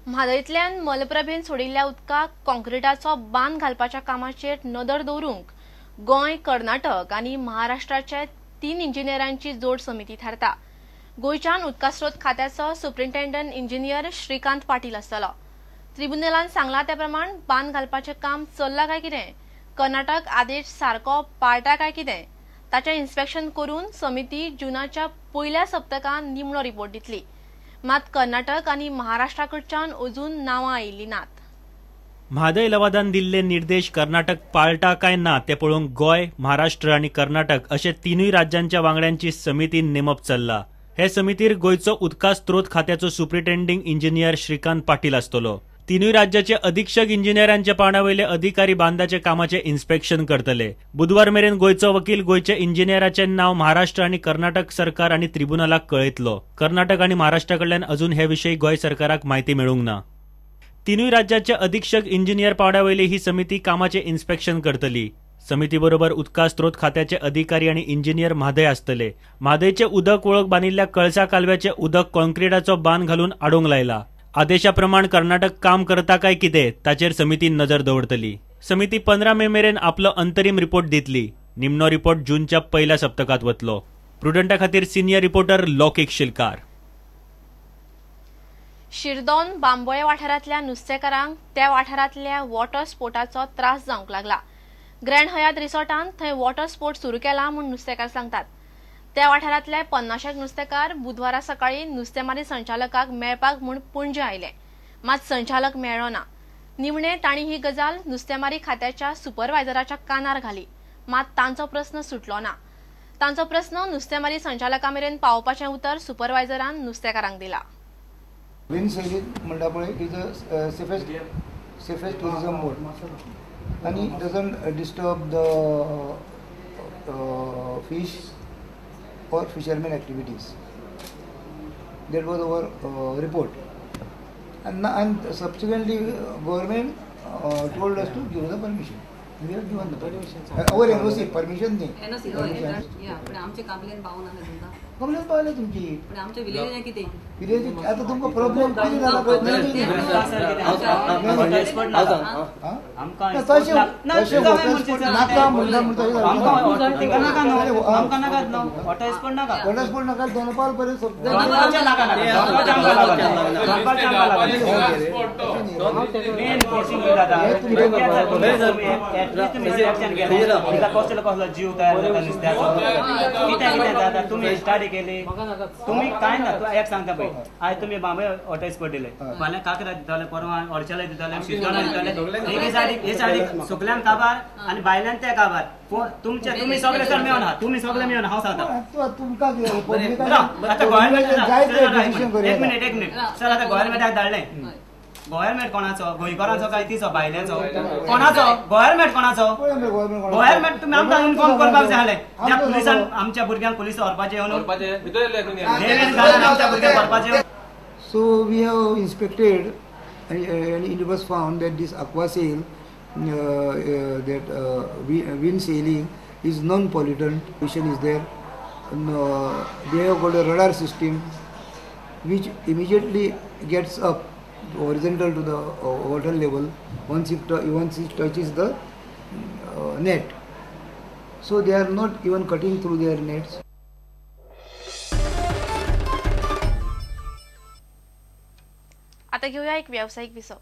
म्हादईतल्यान मलप्रभेन सोडिल्ल्या उदकाक कॉन्क्रीटाचो बांद घालपाच्या कामाचेर नदर दवरूंक गोंय, कर्नाटक आनी महाराष्ट्राचे 3 इंजिनियरांची जोड समिती थारता। गोंयच्यान उदकास्रोत खात्याचो सुपरिंटेंडंट इंजिनियर श्रीकांत पाटील आसतलो। ट्रिब्युनलान सांगला त्या प्रमाण बांद घालपाचें काम चल्लां काय कितें, कर्नाटक आदेश सारको पाळटा काय कितें ताचें इन्स्पेक्शन करून समिती जूनाच्या पयल्या सप्तकांत निमणो रिपोर्ट दितली। मात कर्नाटक आनी महाराष्ट्राकडच्यान अजून नांवां आयिल्लीं नात। म्हादय लवादान दिल्ले निर्देश कर्नाटक पाळटा काय ना ते पळोवंक गोंय, महाराष्ट्र आनी कर्नाटक अशे तिनूय राज्यांच्या वांगड्यांची समिती नेमप चल्ला। हे समितीर गोंयचो उदका स्त्रोत खात्याचो सुपरिंटेंडिंग इंजिनियर श्रीकांत पाटील आसतलो। तिनूय राज्याचे अधीक्षक इंजिनियरांच्या पावंड्यावयले अधिकारी बांदाचे कामाचे इन्स्पेक्शन करतले। बुधवार मेरेन गोंयचो वकील गोंयचे इंजिनियराचे नाव महाराष्ट्र आनी कर्नाटक सरकार आनी ट्रिब्युनलाक कळयतलो। कर्नाटक आनी महाराष्ट्राकडल्यान अजून हे विशयी गोंय सरकाराक म्हायती मेळूंक ना। तिनूय राज्याचे अधीक्षक इंजिनियर पावंड्यावयली ही समिती कामाचे इन्स्पेक्शन करतली। समिती बरोबर उदका स्त्रोत खात्याचे अधिकारी आनी इंजिनियर म्हादय आसतले। म्हादयचे उदक वळख बांदिल्ल्या कळसा कालव्याचे उदक कॉन्क्रीटाचो बांद घालून आडोवंक लायला। आदेशाप्रमाण कर्नाटक काम करता काय कितें ताचेर समिती नजर दवरतली। समिती 15 मे मेरेन आपलो अंतरीम रिपोर्ट दितली। निमणो रिपोर्ट जूनच्या पहिल्या सप्तकात वतलो। प्रुडंटा खातीर सिनियर रिपोर्टर लौकिक शिलकार। शिरदोन बांबोळे वाठारांतल्या नुस्तेकारांक त्या वाठारांतल्या वॉटर स्पोर्टाचो त्रास जावंक लागला। ग्रँड हयात रिसॉर्टान थंय वॉटर स्पोर्ट सुरू केला म्हूण नुस्तेकार सांगतात। त्या वाठारांतले 50 नुस्तेकार बुधवारा सकाळी नुस्तेमारी संचालकाक मेळपाक म्हूण पणजे आयले, मात संचालक मेळ्ळो ना। निमणे तांणी ही गजाल नुस्तेमारी खात्याच्या सुपरवायझराच्या कानार घाली, मात तांचो प्रस्न सुटलो ना। तांचो प्रस्न नुस्तेमारी संचालका मेरेन पावोवपाचें उतर सुपरवायझरान नुस्तेकारांक दिला। विंड सेलिंग म्हणटा पळय इज अ सेफेस्ट टुरिझम मोड आनी doesn't disturb the fish or fishermen activities. That was our report, and subsequently government told us to give the permission. We have given the permission. Our NOC permission नहीं. NOC या पण आमचे complaint पावून आले तुमका. Complaint पावले तुमची. पण आमचे विलेज आहे किती? विलेज आता तुमका प्रॉब्लेम किती झाला नाही. आमका नाका म्हणला आमका नका वॉटर स्पोर्ट नका दोनपाल पर्यंत जीव तयार तुम्ही स्टार्ट केली तुम्ही काय ना एक सांगता पळय आज तुम्ही बांबे वॉटर स्पोर्ट दिले फाल्यां काकरा दिताले परवा ओरचेला दिताले शिरदोना दिताले हे साडी सुकल्यान काबार आणि बायल्यान ते काबार तुम्ही सगळे सर मेळून आहात तुम्ही सगळे मेळून हांव सांगता तुमका आता गव्हर्नमेंट एक मिनिट सर आता गव्हर्नमेंटाक धाडले गव्हर्नमेंट कोणाचो गोंयकारांचो काय तिचो भायल्याचो कोणाचो गव्हर्नमेंट कोणाचो गव्हर्नमेंट तुम्ही आमकां इन्फॉर्म करपाक जाय आसलें त्या पुलिसान आमच्या भुरग्यांक पुलीस व्हरपाचें येवन आमच्या भुरग्यांक व्हरपाचें So we have inspected and it was found that this aqua sail that wind sailing is non-pollutant pollution is there. They have got a radar system which immediately gets up horizontal to the water level once it touches the net. So they are not even cutting through their nets. आता घेऊया एक व्यावसायिक विसव।